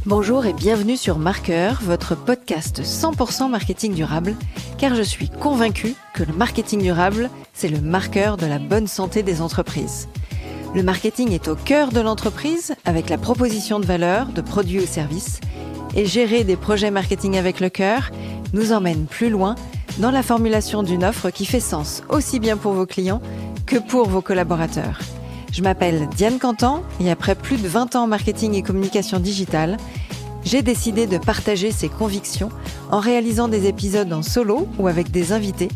Bonjour et bienvenue sur Marqueur, votre podcast 100% marketing durable, car je suis convaincue que le marketing durable, c'est le marqueur de la bonne santé des entreprises. Le marketing est au cœur de l'entreprise avec la proposition de valeur, de produits ou services, et gérer des projets marketing avec le cœur nous emmène plus loin dans la formulation d'une offre qui fait sens aussi bien pour vos clients que pour vos collaborateurs. Je m'appelle Diane Cantan et après plus de 20 ans en marketing et communication digitale, j'ai décidé de partager ces convictions en réalisant des épisodes en solo ou avec des invités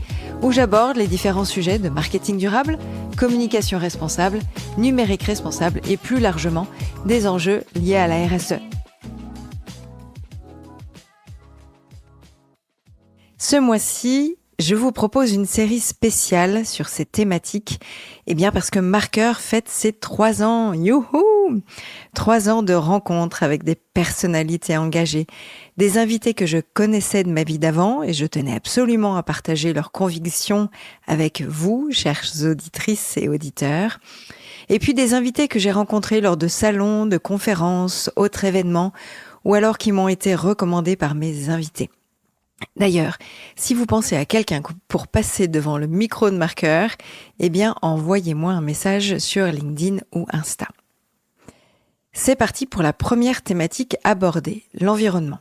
où j'aborde les différents sujets de marketing durable, communication responsable, numérique responsable et plus largement des enjeux liés à la RSE. Ce mois-ci, je vous propose une série spéciale sur ces thématiques, parce que Marqueur fête ses 3 ans. Youhou! 3 ans de rencontres avec des personnalités engagées, des invités que je connaissais de ma vie d'avant et je tenais absolument à partager leurs convictions avec vous, chères auditrices et auditeurs. Et puis des invités que j'ai rencontrés lors de salons, de conférences, autres événements, ou alors qui m'ont été recommandés par mes invités. D'ailleurs, si vous pensez à quelqu'un pour passer devant le micro de Marqueur, envoyez-moi un message sur LinkedIn ou Insta. C'est parti pour la première thématique abordée, l'environnement.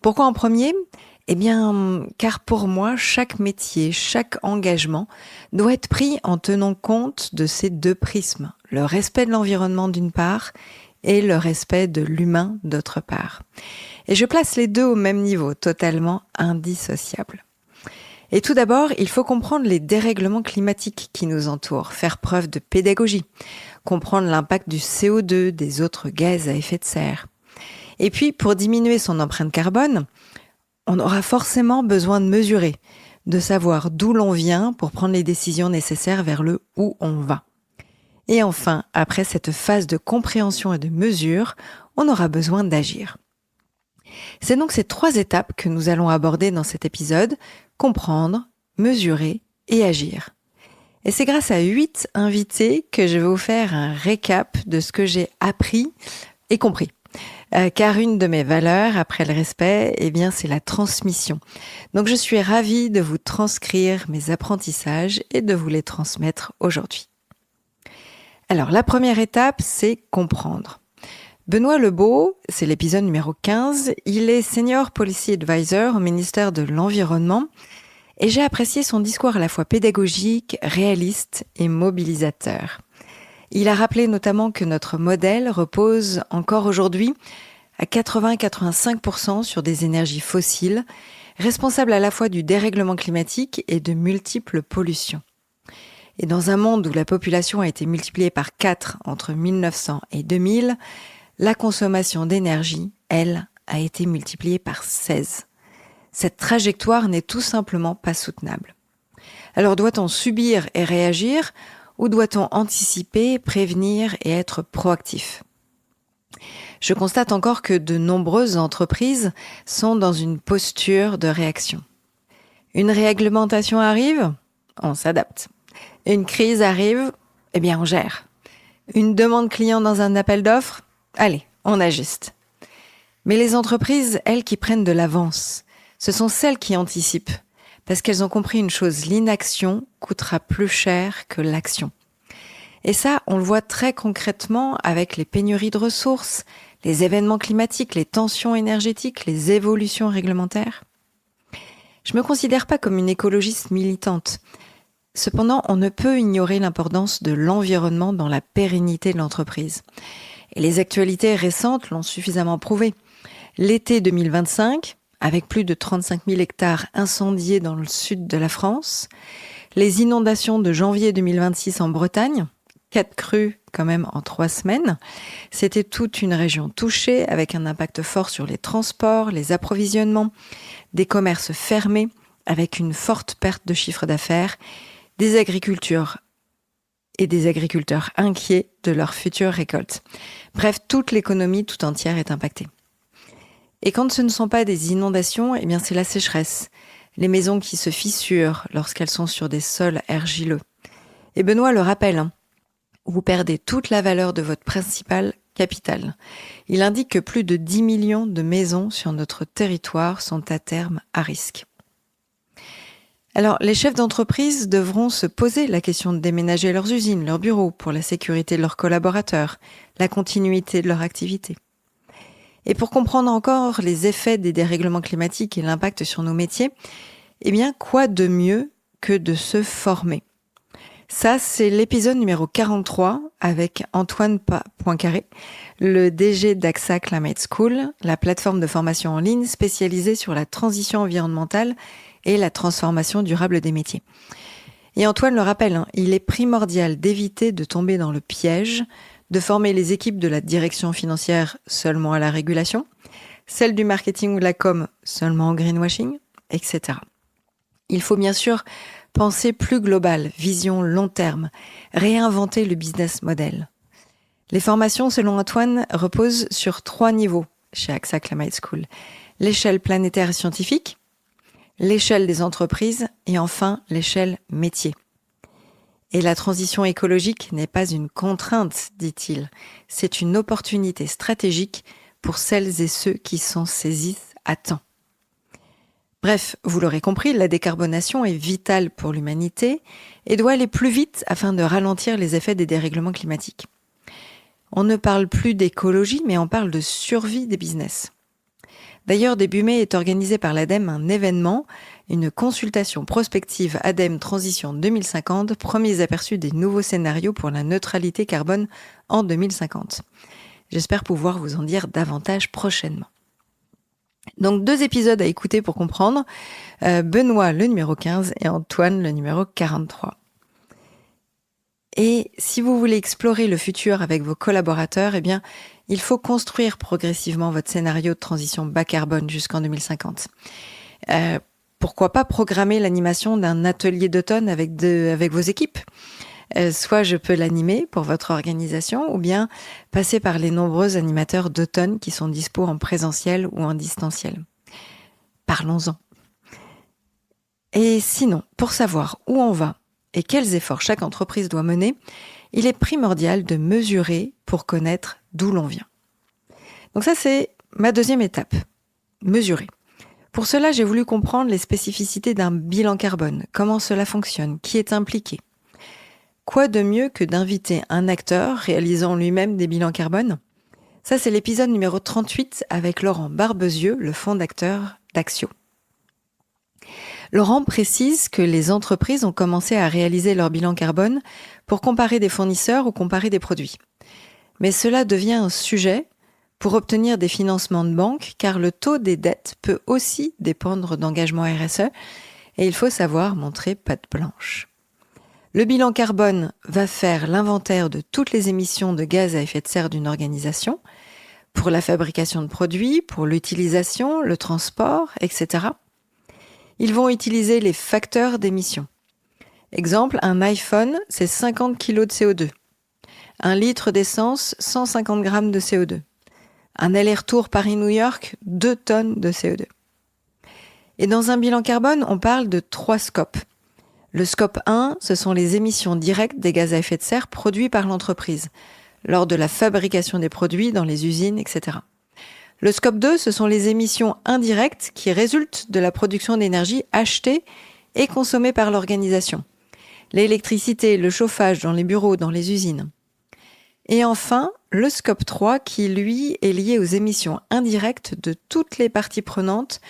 Pourquoi en premier ? Car pour moi, chaque métier, chaque engagement doit être pris en tenant compte de ces deux prismes, le respect de l'environnement d'une part et le respect de l'humain d'autre part. Et je place les deux au même niveau, totalement indissociables. Et tout d'abord, il faut comprendre les dérèglements climatiques qui nous entourent, faire preuve de pédagogie, comprendre l'impact du CO2, des autres gaz à effet de serre. Et puis, pour diminuer son empreinte carbone, on aura forcément besoin de mesurer, de savoir d'où l'on vient pour prendre les décisions nécessaires vers le où on va. Et enfin, après cette phase de compréhension et de mesure, on aura besoin d'agir. C'est donc ces 3 étapes que nous allons aborder dans cet épisode, comprendre, mesurer et agir. Et c'est grâce à 8 invités que je vais vous faire un récap de ce que j'ai appris et compris. Car une de mes valeurs, après le respect, c'est la transmission. Donc je suis ravie de vous transcrire mes apprentissages et de vous les transmettre aujourd'hui. Alors la première étape, c'est comprendre. Benoît Lebeau, c'est l'épisode numéro 15, il est Senior Policy Advisor au ministère de l'Environnement et j'ai apprécié son discours à la fois pédagogique, réaliste et mobilisateur. Il a rappelé notamment que notre modèle repose encore aujourd'hui à 80-85% sur des énergies fossiles, responsables à la fois du dérèglement climatique et de multiples pollutions. Et dans un monde où la population a été multipliée par 4 entre 1900 et 2000, la consommation d'énergie, elle, a été multipliée par 16. Cette trajectoire n'est tout simplement pas soutenable. Alors doit-on subir et réagir ou doit-on anticiper, prévenir et être proactif ? Je constate encore que de nombreuses entreprises sont dans une posture de réaction. Une réglementation arrive, on s'adapte. Une crise arrive, on gère. Une demande client dans un appel d'offres, allez, on ajuste. Mais les entreprises, elles qui prennent de l'avance, ce sont celles qui anticipent, parce qu'elles ont compris une chose, l'inaction coûtera plus cher que l'action. Et ça, on le voit très concrètement avec les pénuries de ressources, les événements climatiques, les tensions énergétiques, les évolutions réglementaires. Je me considère pas comme une écologiste militante. Cependant, on ne peut ignorer l'importance de l'environnement dans la pérennité de l'entreprise. Et les actualités récentes l'ont suffisamment prouvé. L'été 2025, avec plus de 35 000 hectares incendiés dans le sud de la France, les inondations de janvier 2026 en Bretagne, 4 crues quand même en 3 semaines, c'était toute une région touchée avec un impact fort sur les transports, les approvisionnements, des commerces fermés avec une forte perte de chiffre d'affaires, des agriculteurs inquiets de leur future récolte. Bref, toute l'économie tout entière est impactée. Et quand ce ne sont pas des inondations, c'est la sécheresse. Les maisons qui se fissurent lorsqu'elles sont sur des sols argileux. Et Benoît le rappelle, vous perdez toute la valeur de votre principal capitale. Il indique que plus de 10 millions de maisons sur notre territoire sont à terme à risque. Alors, les chefs d'entreprise devront se poser la question de déménager leurs usines, leurs bureaux, pour la sécurité de leurs collaborateurs, la continuité de leur activité. Et pour comprendre encore les effets des dérèglements climatiques et l'impact sur nos métiers, eh bien, quoi de mieux que de se former ? Ça, c'est l'épisode numéro 43 avec Antoine Poincaré, le DG d'AXA Climate School, la plateforme de formation en ligne spécialisée sur la transition environnementale et la transformation durable des métiers. Et Antoine le rappelle, il est primordial d'éviter de tomber dans le piège de former les équipes de la direction financière seulement à la régulation, celle du marketing ou de la com seulement au greenwashing, etc. Il faut bien sûr penser plus global, vision long terme, réinventer le business model. Les formations, selon Antoine, reposent sur 3 niveaux chez AXA Climate School. L'échelle planétaire et scientifique, l'échelle des entreprises et enfin l'échelle métier. Et la transition écologique n'est pas une contrainte, dit-il. C'est une opportunité stratégique pour celles et ceux qui s'en saisissent à temps. Bref, vous l'aurez compris, la décarbonation est vitale pour l'humanité et doit aller plus vite afin de ralentir les effets des dérèglements climatiques. On ne parle plus d'écologie, mais on parle de survie des business. D'ailleurs, début mai est organisé par l'ADEME un événement, une consultation prospective ADEME Transition 2050, premiers aperçus des nouveaux scénarios pour la neutralité carbone en 2050. J'espère pouvoir vous en dire davantage prochainement. Donc 2 épisodes à écouter pour comprendre, Benoît le numéro 15 et Antoine le numéro 43. Et si vous voulez explorer le futur avec vos collaborateurs, eh bien, il faut construire progressivement votre scénario de transition bas carbone jusqu'en 2050. Pourquoi pas programmer l'animation d'un atelier d'automne avec vos équipes ? Soit je peux l'animer pour votre organisation ou bien passer par les nombreux animateurs d'automne qui sont dispo en présentiel ou en distanciel. Parlons-en. Et sinon, pour savoir où on va et quels efforts chaque entreprise doit mener, il est primordial de mesurer pour connaître d'où l'on vient. Donc ça, c'est ma 2e étape, mesurer. Pour cela, j'ai voulu comprendre les spécificités d'un bilan carbone, comment cela fonctionne, qui est impliqué. Quoi de mieux que d'inviter un acteur réalisant lui-même des bilans carbone ? Ça, c'est l'épisode numéro 38 avec Laurent Barbezieux, le fondateur d'Axio. Laurent précise que les entreprises ont commencé à réaliser leur bilan carbone pour comparer des fournisseurs ou comparer des produits. Mais cela devient un sujet pour obtenir des financements de banque car le taux des dettes peut aussi dépendre d'engagements RSE et il faut savoir montrer patte blanche. Le bilan carbone va faire l'inventaire de toutes les émissions de gaz à effet de serre d'une organisation, pour la fabrication de produits, pour l'utilisation, le transport, etc. Ils vont utiliser les facteurs d'émission. Exemple, un iPhone, c'est 50 kg de CO2. Un litre d'essence, 150 grammes de CO2. Un aller-retour Paris-New York, 2 tonnes de CO2. Et dans un bilan carbone, on parle de 3 scopes. Le scope 1, ce sont les émissions directes des gaz à effet de serre produits par l'entreprise, lors de la fabrication des produits dans les usines, etc. Le scope 2, ce sont les émissions indirectes qui résultent de la production d'énergie achetée et consommée par l'organisation. L'électricité, le chauffage dans les bureaux, dans les usines. Et enfin, le scope 3 qui, lui, est lié aux émissions indirectes de toutes les parties prenantes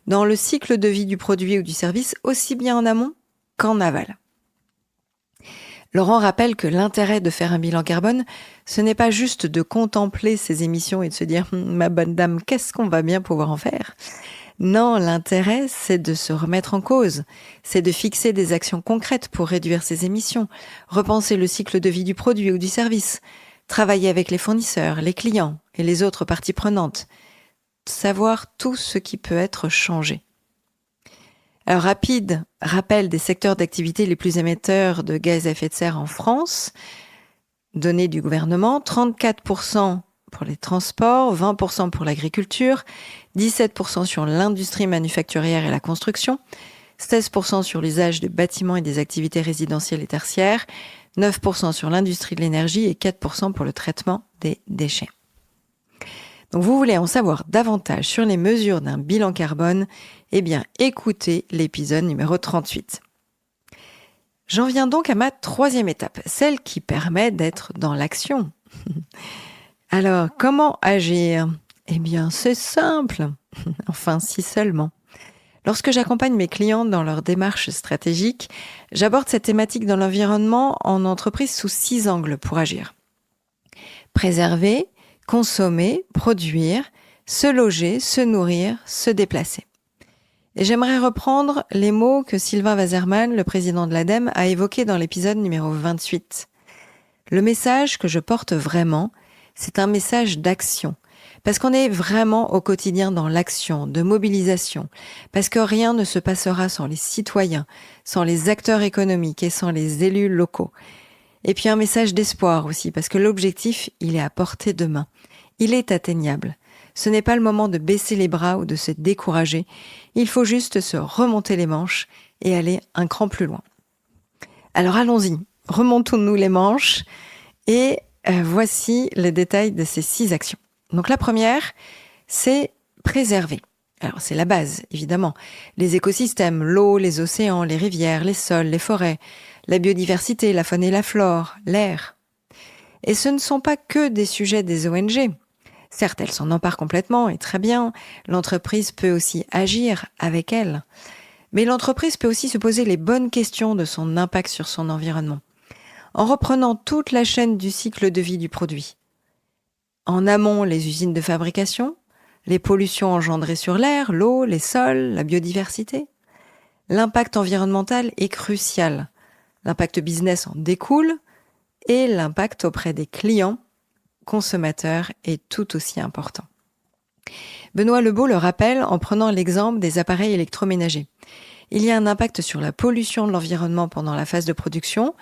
dans le cycle de vie du produit ou du service, aussi bien en amont qu'en aval. Laurent rappelle que l'intérêt de faire un bilan carbone, ce n'est pas juste de contempler ces émissions et de se dire « ma bonne dame, qu'est-ce qu'on va bien pouvoir en faire ?» Non, l'intérêt, c'est de se remettre en cause, c'est de fixer des actions concrètes pour réduire ces émissions, repenser le cycle de vie du produit ou du service, travailler avec les fournisseurs, les clients et les autres parties prenantes, savoir tout ce qui peut être changé. Alors, rapide rappel des secteurs d'activité les plus émetteurs de gaz à effet de serre en France. Données du gouvernement, 34% pour les transports, 20% pour l'agriculture, 17% sur l'industrie manufacturière et la construction, 16% sur l'usage des bâtiments et des activités résidentielles et tertiaires, 9% sur l'industrie de l'énergie et 4% pour le traitement des déchets. Donc vous voulez en savoir davantage sur les mesures d'un bilan carbone? Eh bien, écoutez l'épisode numéro 38. J'en viens donc à ma troisième étape, celle qui permet d'être dans l'action. Alors, comment agir? Eh bien, c'est simple. Enfin, si seulement. Lorsque j'accompagne mes clients dans leur démarche stratégique, j'aborde cette thématique dans l'environnement en entreprise sous 6 angles pour agir. Préserver, consommer, produire, se loger, se nourrir, se déplacer. Et j'aimerais reprendre les mots que Sylvain Waserman, le président de l'ADEME, a évoqués dans l'épisode numéro 28. Le message que je porte vraiment, c'est un message d'action. Parce qu'on est vraiment au quotidien dans l'action, de mobilisation. Parce que rien ne se passera sans les citoyens, sans les acteurs économiques et sans les élus locaux. Et puis un message d'espoir aussi, parce que l'objectif, il est à portée de main. Il est atteignable. Ce n'est pas le moment de baisser les bras ou de se décourager. Il faut juste se remonter les manches et aller un cran plus loin. Alors allons-y, remontons-nous les manches et voici le détail de ces 6 actions. Donc la première, c'est préserver. Alors c'est la base, évidemment. Les écosystèmes, l'eau, les océans, les rivières, les sols, les forêts, la biodiversité, la faune et la flore, l'air. Et ce ne sont pas que des sujets des ONG. Certes, elles s'en emparent complètement et très bien. L'entreprise peut aussi agir avec elles. Mais l'entreprise peut aussi se poser les bonnes questions de son impact sur son environnement. En reprenant toute la chaîne du cycle de vie du produit. En amont, les usines de fabrication, les pollutions engendrées sur l'air, l'eau, les sols, la biodiversité. L'impact environnemental est crucial. L'impact business en découle et l'impact auprès des clients, consommateurs est tout aussi important. Benoît Lebeau le rappelle en prenant l'exemple des appareils électroménagers. Il y a un impact sur la pollution de l'environnement pendant la phase de production,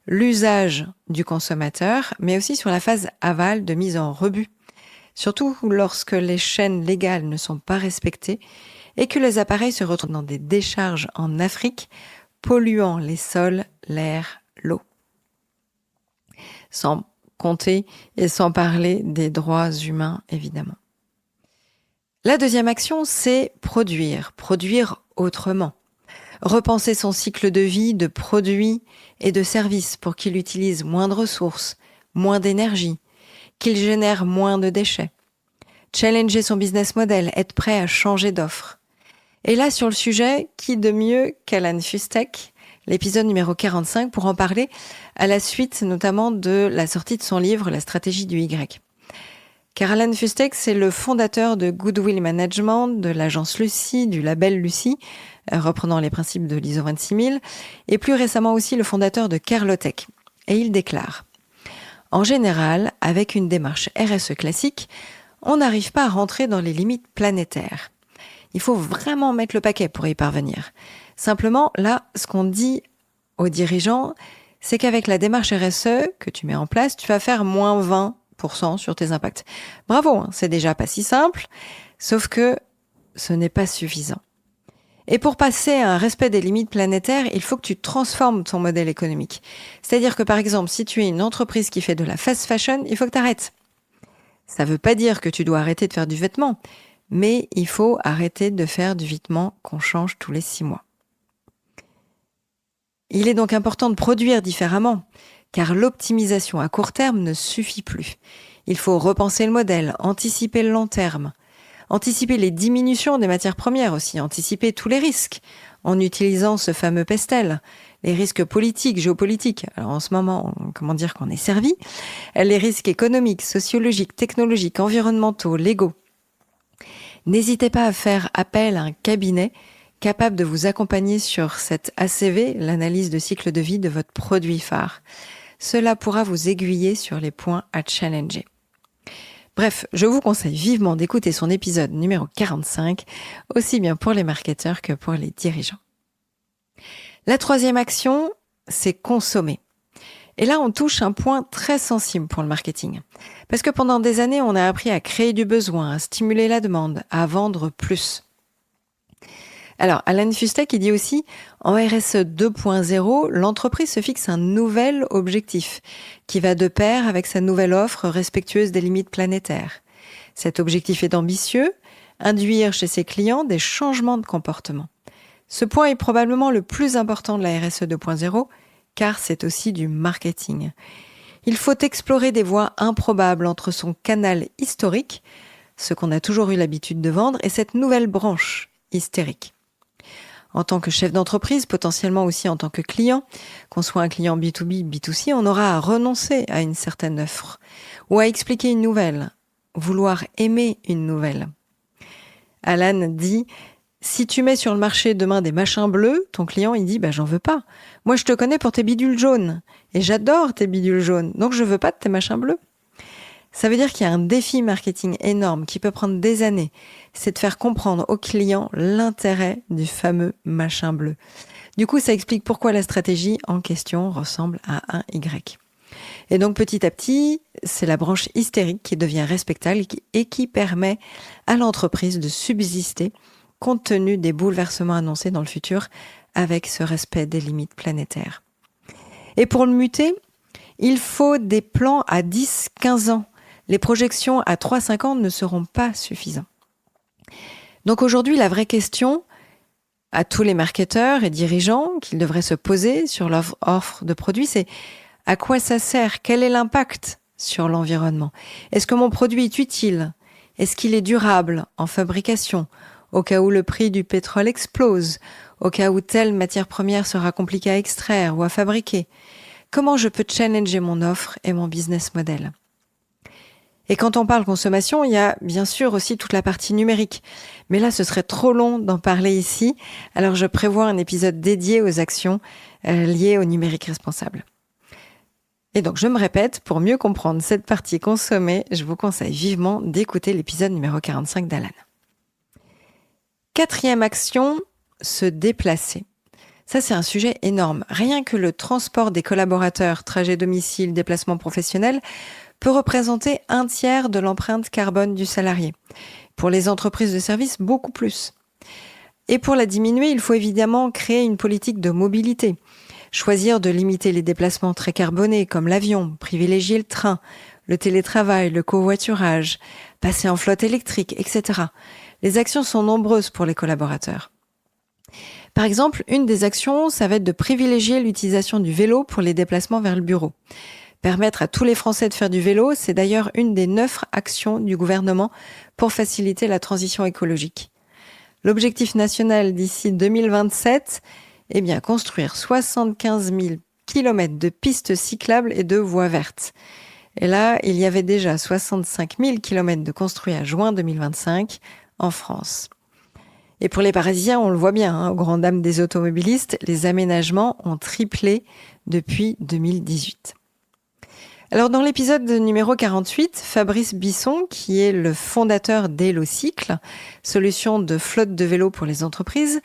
l'usage du consommateur, mais aussi sur la phase aval de mise en rebut. Surtout lorsque les chaînes légales ne sont pas respectées et que les appareils se retrouvent dans des décharges en Afrique, polluant les sols, l'air, l'eau. Sans compter et sans parler des droits humains, évidemment. La deuxième action, c'est produire autrement. Repenser son cycle de vie de produits et de services pour qu'il utilise moins de ressources, moins d'énergie, qu'il génère moins de déchets. Challenger son business model, être prêt à changer d'offre. Et là, sur le sujet, qui de mieux qu'Alan Fustek, l'épisode numéro 45, pour en parler à la suite notamment de la sortie de son livre « La stratégie du Y ». Car Alan Fustek, c'est le fondateur de Goodwill Management, de l'agence Lucie, du label Lucie, reprenant les principes de l'ISO 26000, et plus récemment aussi le fondateur de Carlotech. Et il déclare « En général, avec une démarche RSE classique, on n'arrive pas à rentrer dans les limites planétaires. Il faut vraiment mettre le paquet pour y parvenir. Simplement, là, ce qu'on dit aux dirigeants, c'est qu'avec la démarche RSE que tu mets en place, tu vas faire moins 20% sur tes impacts. Bravo, hein, c'est déjà pas si simple, sauf que ce n'est pas suffisant. Et pour passer à un respect des limites planétaires, il faut que tu transformes ton modèle économique. C'est-à-dire que par exemple, si tu es une entreprise qui fait de la fast fashion, il faut que tu arrêtes. Ça ne veut pas dire que tu dois arrêter de faire du vêtement, mais il faut arrêter de faire du vêtement qu'on change tous les 6 mois. Il est donc important de produire différemment, car l'optimisation à court terme ne suffit plus. Il faut repenser le modèle, anticiper le long terme, anticiper les diminutions des matières premières aussi, anticiper tous les risques, en utilisant ce fameux pestel, les risques politiques, géopolitiques. Alors en ce moment, comment dire qu'on est servi, les risques économiques, sociologiques, technologiques, environnementaux, légaux. N'hésitez pas à faire appel à un cabinet capable de vous accompagner sur cette ACV, l'analyse de cycle de vie de votre produit phare. Cela pourra vous aiguiller sur les points à challenger. Bref, je vous conseille vivement d'écouter son épisode numéro 45, aussi bien pour les marketeurs que pour les dirigeants. La troisième action, c'est consommer. Et là, on touche un point très sensible pour le marketing. Parce que pendant des années, on a appris à créer du besoin, à stimuler la demande, à vendre plus. Alors, Alan Fustek, il dit aussi, en RSE 2.0, l'entreprise se fixe un nouvel objectif qui va de pair avec sa nouvelle offre respectueuse des limites planétaires. Cet objectif est ambitieux, induire chez ses clients des changements de comportement. Ce point est probablement le plus important de la RSE 2.0, car c'est aussi du marketing. Il faut explorer des voies improbables entre son canal historique, ce qu'on a toujours eu l'habitude de vendre, et cette nouvelle branche hystérique. En tant que chef d'entreprise, potentiellement aussi en tant que client, qu'on soit un client B2B, B2C, on aura à renoncer à une certaine offre ou à expliquer une nouvelle, vouloir aimer une nouvelle. Alan dit « Si tu mets sur le marché demain des machins bleus, ton client il dit « j'en veux pas. Moi je te connais pour tes bidules jaunes et j'adore tes bidules jaunes, donc je veux pas de tes machins bleus. » Ça veut dire qu'il y a un défi marketing énorme qui peut prendre des années. C'est de faire comprendre aux clients l'intérêt du fameux machin bleu. Du coup, ça explique pourquoi la stratégie en question ressemble à un Y. Et donc, petit à petit, c'est la branche hystérique qui devient respectable et qui permet à l'entreprise de subsister compte tenu des bouleversements annoncés dans le futur avec ce respect des limites planétaires. Et pour le muter, il faut des plans à 10-15 ans. Les projections à 3-5 ans ne seront pas suffisants. Donc aujourd'hui, la vraie question à tous les marketeurs et dirigeants qu'ils devraient se poser sur leur offre de produits, c'est à quoi ça sert? Quel est l'impact sur l'environnement? Est-ce que mon produit est utile? Est-ce qu'il est durable en fabrication? Au cas où le prix du pétrole explose? Au cas où telle matière première sera compliquée à extraire ou à fabriquer? Comment je peux challenger mon offre et mon business model? Et quand on parle consommation, il y a bien sûr aussi toute la partie numérique. Mais là, ce serait trop long d'en parler ici. Alors, je prévois un épisode dédié aux actions liées au numérique responsable. Et donc, je me répète, pour mieux comprendre cette partie consommée, je vous conseille vivement d'écouter l'épisode numéro 45 d'Alan. 4e action, se déplacer. Ça, c'est un sujet énorme. Rien que le transport des collaborateurs, trajet domicile, déplacement professionnel, peut représenter 1/3 de l'empreinte carbone du salarié. Pour les entreprises de services, beaucoup plus. Et pour la diminuer, il faut évidemment créer une politique de mobilité. Choisir de limiter les déplacements très carbonés comme l'avion, privilégier le train, le télétravail, le covoiturage, passer en flotte électrique, etc. Les actions sont nombreuses pour les collaborateurs. Par exemple, une des actions, ça va être de privilégier l'utilisation du vélo pour les déplacements vers le bureau. Permettre à tous les Français de faire du vélo, c'est d'ailleurs une des 9 actions du gouvernement pour faciliter la transition écologique. L'objectif national d'ici 2027 est bien construire 75 000 km de pistes cyclables et de voies vertes. Et là, il y avait déjà 65 000 km de construits à juin 2025 en France. Et pour les Parisiens, on le voit bien, aux grandes dames des automobilistes, les aménagements ont triplé depuis 2018. Alors dans l'épisode numéro 48, Fabrice Bisson, qui est le fondateur d'HelloCycle, solution de flotte de vélos pour les entreprises,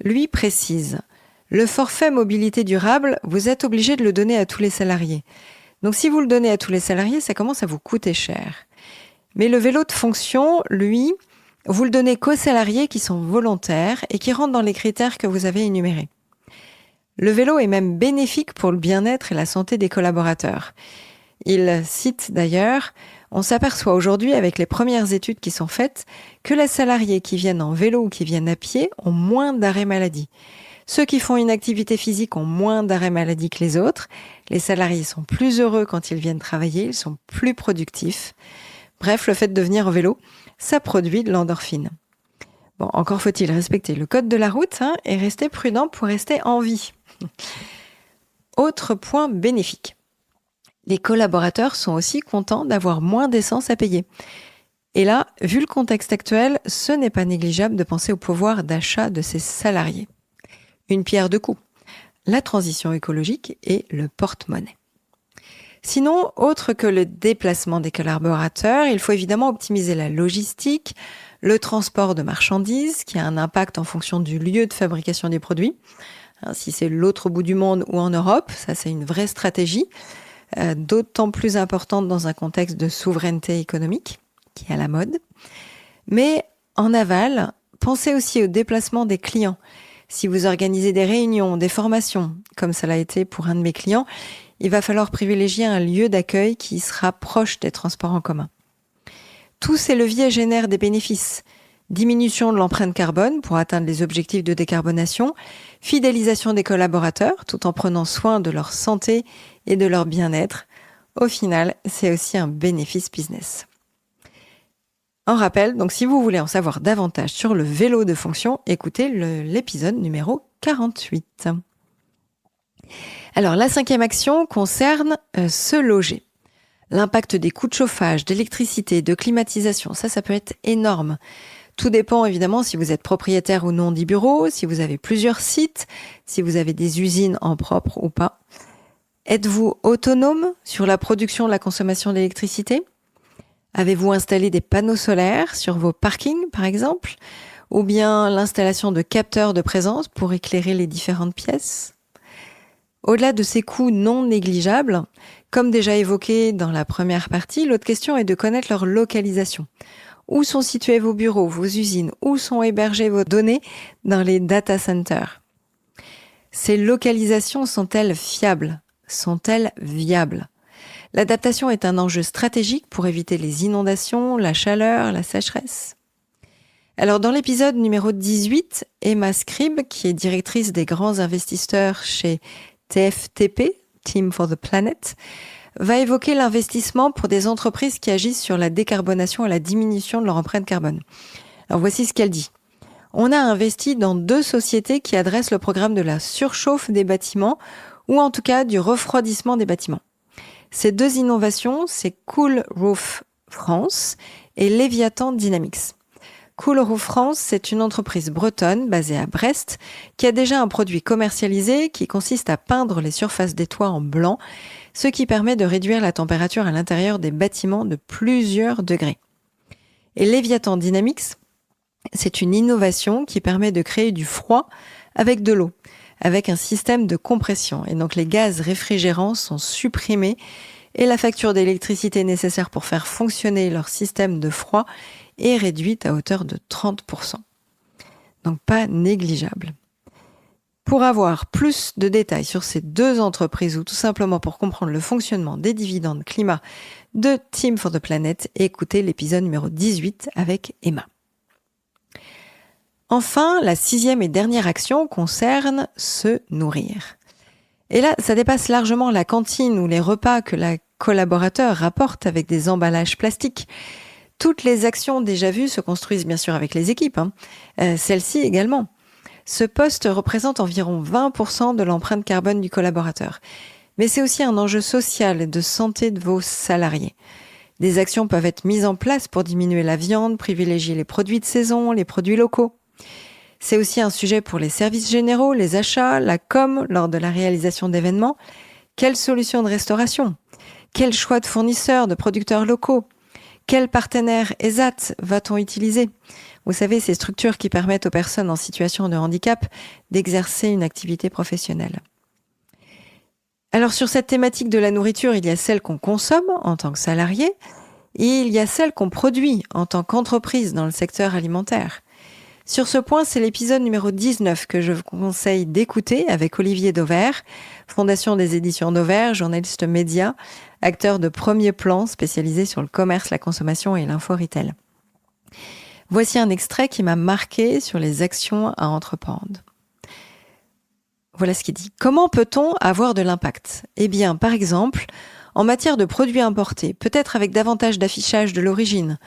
lui précise « Le forfait mobilité durable, vous êtes obligé de le donner à tous les salariés. Donc si vous le donnez à tous les salariés, ça commence à vous coûter cher. Mais le vélo de fonction, lui, vous le donnez qu'aux salariés qui sont volontaires et qui rentrent dans les critères que vous avez énumérés. Le vélo est même bénéfique pour le bien-être et la santé des collaborateurs. » Il cite d'ailleurs « On s'aperçoit aujourd'hui avec les premières études qui sont faites que les salariés qui viennent en vélo ou qui viennent à pied ont moins d'arrêts maladie. Ceux qui font une activité physique ont moins d'arrêts maladie que les autres. Les salariés sont plus heureux quand ils viennent travailler, ils sont plus productifs. Bref, le fait de venir en vélo, ça produit de l'endorphine. » Bon, encore faut-il respecter le code de la route et rester prudent pour rester en vie. Autre point bénéfique. Les collaborateurs sont aussi contents d'avoir moins d'essence à payer. Et là, vu le contexte actuel, ce n'est pas négligeable de penser au pouvoir d'achat de ces salariés. Une pierre deux coups, la transition écologique et le porte-monnaie. Sinon, autre que le déplacement des collaborateurs, il faut évidemment optimiser la logistique, le transport de marchandises, qui a un impact en fonction du lieu de fabrication des produits. Si c'est l'autre bout du monde ou en Europe, ça c'est une vraie stratégie. D'autant plus importante dans un contexte de souveraineté économique, qui est à la mode. Mais en aval, pensez aussi au déplacement des clients. Si vous organisez des réunions, des formations, comme ça l'a été pour un de mes clients, il va falloir privilégier un lieu d'accueil qui sera proche des transports en commun. Tous ces leviers génèrent des bénéfices. Diminution de l'empreinte carbone pour atteindre les objectifs de décarbonation, fidélisation des collaborateurs tout en prenant soin de leur santé et de leur bien-être. Au final, c'est aussi un bénéfice business. En rappel, donc si vous voulez en savoir davantage sur le vélo de fonction, écoutez l'épisode numéro 48. Alors la 5e action concerne se loger. L'impact des coûts de chauffage, d'électricité, de climatisation, ça peut être énorme. Tout dépend évidemment si vous êtes propriétaire ou non du bureau, si vous avez plusieurs sites, si vous avez des usines en propre ou pas. Êtes-vous autonome sur la production et la consommation d'électricité ? Avez-vous installé des panneaux solaires sur vos parkings par exemple ? Ou bien l'installation de capteurs de présence pour éclairer les différentes pièces ? Au-delà de ces coûts non négligeables, comme déjà évoqué dans la première partie, l'autre question est de connaître leur localisation. Où sont situés vos bureaux, vos usines? Où sont hébergées vos données dans les data centers? Ces localisations sont-elles fiables? Sont-elles viables? L'adaptation est un enjeu stratégique pour éviter les inondations, la chaleur, la sécheresse. Alors dans l'épisode numéro 18, Emma Scribb, qui est directrice des grands investisseurs chez TFTP, Team for the Planet, va évoquer l'investissement pour des entreprises qui agissent sur la décarbonation et la diminution de leur empreinte carbone. Alors voici ce qu'elle dit. On a investi dans 2 sociétés qui adressent le programme de la surchauffe des bâtiments ou en tout cas du refroidissement des bâtiments. Ces 2 innovations, c'est Cool Roof France et Leviathan Dynamics. Cool Roof France, c'est une entreprise bretonne basée à Brest qui a déjà un produit commercialisé qui consiste à peindre les surfaces des toits en blanc, ce qui permet de réduire la température à l'intérieur des bâtiments de plusieurs degrés. Et Leviathan Dynamics, c'est une innovation qui permet de créer du froid avec de l'eau, avec un système de compression. Et donc les gaz réfrigérants sont supprimés et la facture d'électricité nécessaire pour faire fonctionner leur système de froid est réduite à hauteur de 30%. Donc pas négligeable. Pour avoir plus de détails sur ces 2 entreprises ou tout simplement pour comprendre le fonctionnement des dividendes climat de Team for the Planet, écoutez l'épisode numéro 18 avec Emma. Enfin, la 6e et dernière action concerne se nourrir. Et là, ça dépasse largement la cantine ou les repas que la collaborateur rapporte avec des emballages plastiques. Toutes les actions déjà vues se construisent bien sûr avec les équipes, celles-ci également. Ce poste représente environ 20% de l'empreinte carbone du collaborateur. Mais c'est aussi un enjeu social et de santé de vos salariés. Des actions peuvent être mises en place pour diminuer la viande, privilégier les produits de saison, les produits locaux. C'est aussi un sujet pour les services généraux, les achats, la com lors de la réalisation d'événements. Quelles solutions de restauration? Quel choix de fournisseurs, de producteurs locaux? Quel partenaire ESAT va-t-on utiliser? Vous savez, ces structures qui permettent aux personnes en situation de handicap d'exercer une activité professionnelle. Alors sur cette thématique de la nourriture, il y a celle qu'on consomme en tant que salarié et il y a celle qu'on produit en tant qu'entreprise dans le secteur alimentaire. Sur ce point, c'est l'épisode numéro 19 que je vous conseille d'écouter avec Olivier Dauvert, Fondation des éditions Dauvert, journaliste média, acteur de premier plan spécialisé sur le commerce, la consommation et l'info-retail. Voici un extrait qui m'a marqué sur les actions à entreprendre. Voilà ce qu'il dit. Comment peut-on avoir de l'impact? Eh bien, par exemple, en matière de produits importés, peut-être avec davantage d'affichage de l'origine,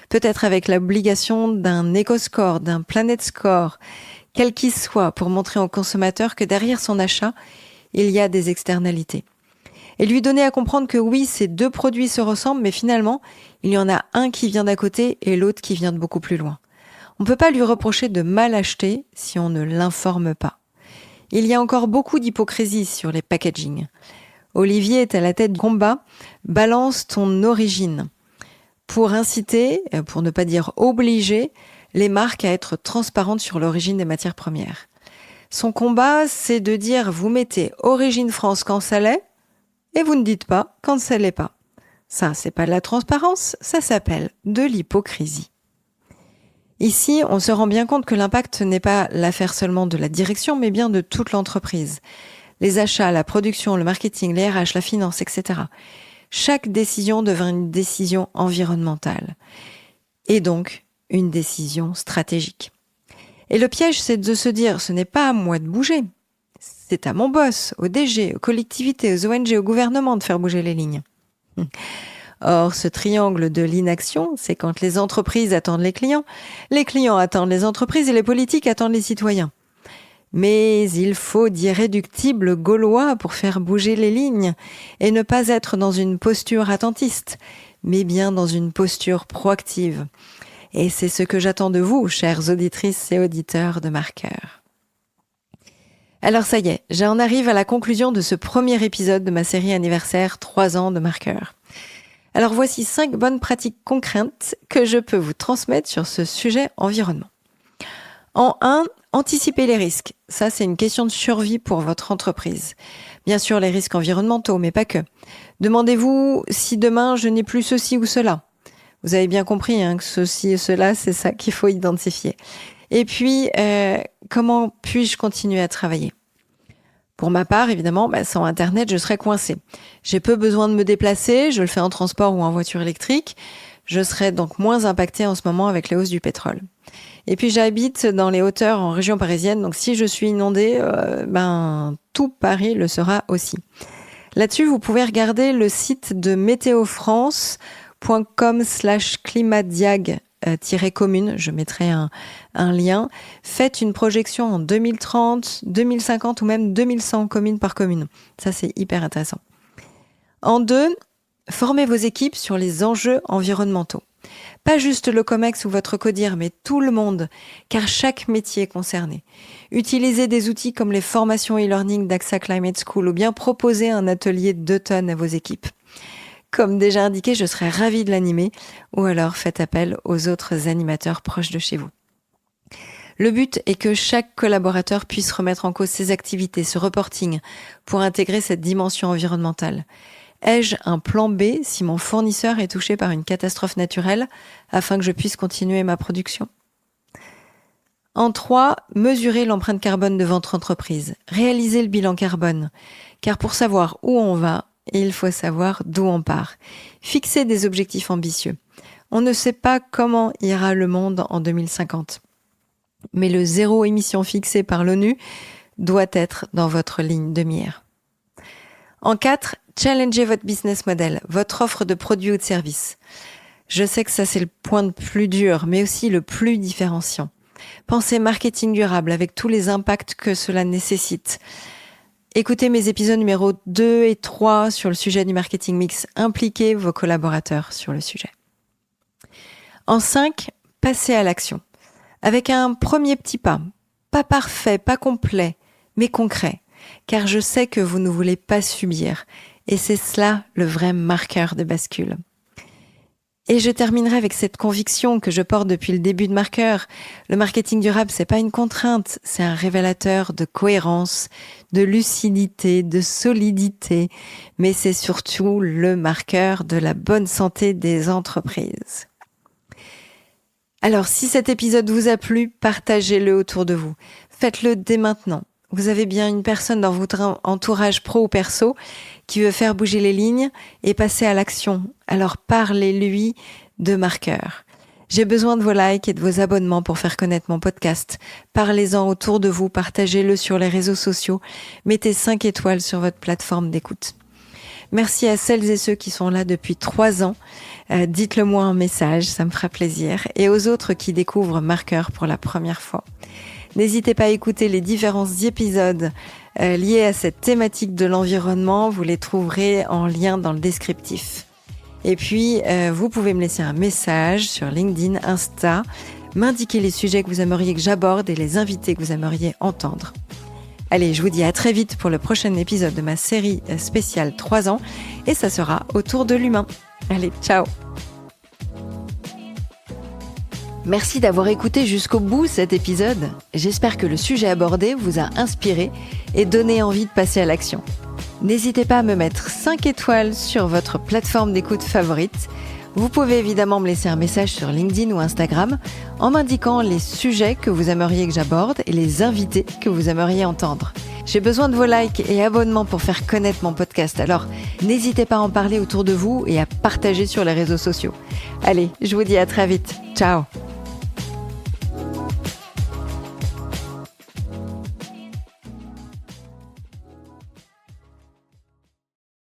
peut-être avec l'obligation d'un éco-score, d'un Planet Score, quel qu'il soit, pour montrer aux consommateurs que derrière son achat, il y a des externalités. Et lui donner à comprendre que oui, ces 2 produits se ressemblent, mais finalement, il y en a un qui vient d'à côté et l'autre qui vient de beaucoup plus loin. On ne peut pas lui reprocher de mal acheter si on ne l'informe pas. Il y a encore beaucoup d'hypocrisie sur les packaging. Olivier est à la tête du combat « Balance ton origine » pour inciter, pour ne pas dire obliger, les marques à être transparentes sur l'origine des matières premières. Son combat, c'est de dire « vous mettez origine France quand ça l'est et vous ne dites pas quand ça l'est pas ». Ça, c'est pas de la transparence, ça s'appelle de l'hypocrisie. Ici, on se rend bien compte que l'impact n'est pas l'affaire seulement de la direction, mais bien de toute l'entreprise. Les achats, la production, le marketing, les RH, la finance, etc. Chaque décision devient une décision environnementale. et donc une décision stratégique. Et le piège, c'est de se dire, ce n'est pas à moi de bouger, c'est à mon boss, au DG, aux collectivités, aux ONG, au gouvernement de faire bouger les lignes. Or, ce triangle de l'inaction, c'est quand les entreprises attendent les clients attendent les entreprises et les politiques attendent les citoyens. Mais il faut d'irréductibles Gaulois pour faire bouger les lignes et ne pas être dans une posture attentiste, mais bien dans une posture proactive. Et c'est ce que j'attends de vous, chères auditrices et auditeurs de Marqueur. Alors ça y est, j'en arrive à la conclusion de ce premier épisode de ma série anniversaire 3 ans de Marqueur. Alors voici 5 bonnes pratiques concrètes que je peux vous transmettre sur ce sujet environnement. En 1, anticipez les risques. Ça, c'est une question de survie pour votre entreprise. Bien sûr, les risques environnementaux, mais pas que. Demandez-vous si demain, je n'ai plus ceci ou cela. Vous avez bien compris que ceci et cela, c'est ça qu'il faut identifier. Et puis, comment puis-je continuer à travailler ? Pour ma part, évidemment, sans Internet, je serais coincée. J'ai peu besoin de me déplacer, je le fais en transport ou en voiture électrique. Je serais donc moins impactée en ce moment avec les hausses du pétrole. Et puis j'habite dans les hauteurs en région parisienne, donc si je suis inondée, tout Paris le sera aussi. Là-dessus, vous pouvez regarder le site de météofrance.com/climatdiag-commune, je mettrai un lien. Faites une projection en 2030, 2050 ou même 2100 communes par commune. Ça, c'est hyper intéressant. En 2, formez vos équipes sur les enjeux environnementaux. Pas juste le COMEX ou votre CODIR, mais tout le monde, car chaque métier est concerné. Utilisez des outils comme les formations e-learning d'AXA Climate School ou bien proposez un atelier de 2 tonnes à vos équipes. Comme déjà indiqué, je serais ravie de l'animer ou alors faites appel aux autres animateurs proches de chez vous. Le but est que chaque collaborateur puisse remettre en cause ses activités, ce reporting, pour intégrer cette dimension environnementale. Ai-je un plan B si mon fournisseur est touché par une catastrophe naturelle afin que je puisse continuer ma production ? En 3, mesurez l'empreinte carbone de votre entreprise. Réalisez le bilan carbone. Car pour savoir où on va, il faut savoir d'où on part. Fixez des objectifs ambitieux. On ne sait pas comment ira le monde en 2050. Mais le 0 émission fixé par l'ONU doit être dans votre ligne de mire. En 4, challengez votre business model, votre offre de produits ou de services. Je sais que ça, c'est le point le plus dur, mais aussi le plus différenciant. Pensez marketing durable avec tous les impacts que cela nécessite. Écoutez mes épisodes numéro 2 et 3 sur le sujet du marketing mix. Impliquez vos collaborateurs sur le sujet. En 5, passez à l'action. Avec un premier petit pas. Pas parfait, pas complet, mais concret. Car je sais que vous ne voulez pas subir. Et c'est cela le vrai marqueur de bascule. Et je terminerai avec cette conviction que je porte depuis le début de Marqueur. Le marketing durable, c'est pas une contrainte, c'est un révélateur de cohérence, de lucidité, de solidité, mais c'est surtout le marqueur de la bonne santé des entreprises. Alors, si cet épisode vous a plu, partagez-le autour de vous. Faites-le dès maintenant. Vous avez bien une personne dans votre entourage pro ou perso qui veut faire bouger les lignes et passer à l'action. Alors parlez-lui de Marqueur. J'ai besoin de vos likes et de vos abonnements pour faire connaître mon podcast. Parlez-en autour de vous, partagez-le sur les réseaux sociaux. Mettez 5 étoiles sur votre plateforme d'écoute. Merci à celles et ceux qui sont là depuis 3 ans. Dites-le moi en message, ça me fera plaisir. Et aux autres qui découvrent Marqueur pour la première fois. N'hésitez pas à écouter les différents épisodes liés à cette thématique de l'environnement. Vous les trouverez en lien dans le descriptif. Et puis, vous pouvez me laisser un message sur LinkedIn, Insta, m'indiquer les sujets que vous aimeriez que j'aborde et les invités que vous aimeriez entendre. Allez, je vous dis à très vite pour le prochain épisode de ma série spéciale 3 ans et ça sera autour de l'humain. Allez, ciao! Merci d'avoir écouté jusqu'au bout cet épisode. J'espère que le sujet abordé vous a inspiré et donné envie de passer à l'action. N'hésitez pas à me mettre 5 étoiles sur votre plateforme d'écoute favorite. Vous pouvez évidemment me laisser un message sur LinkedIn ou Instagram en m'indiquant les sujets que vous aimeriez que j'aborde et les invités que vous aimeriez entendre. J'ai besoin de vos likes et abonnements pour faire connaître mon podcast, alors n'hésitez pas à en parler autour de vous et à partager sur les réseaux sociaux. Allez, je vous dis à très vite. Ciao.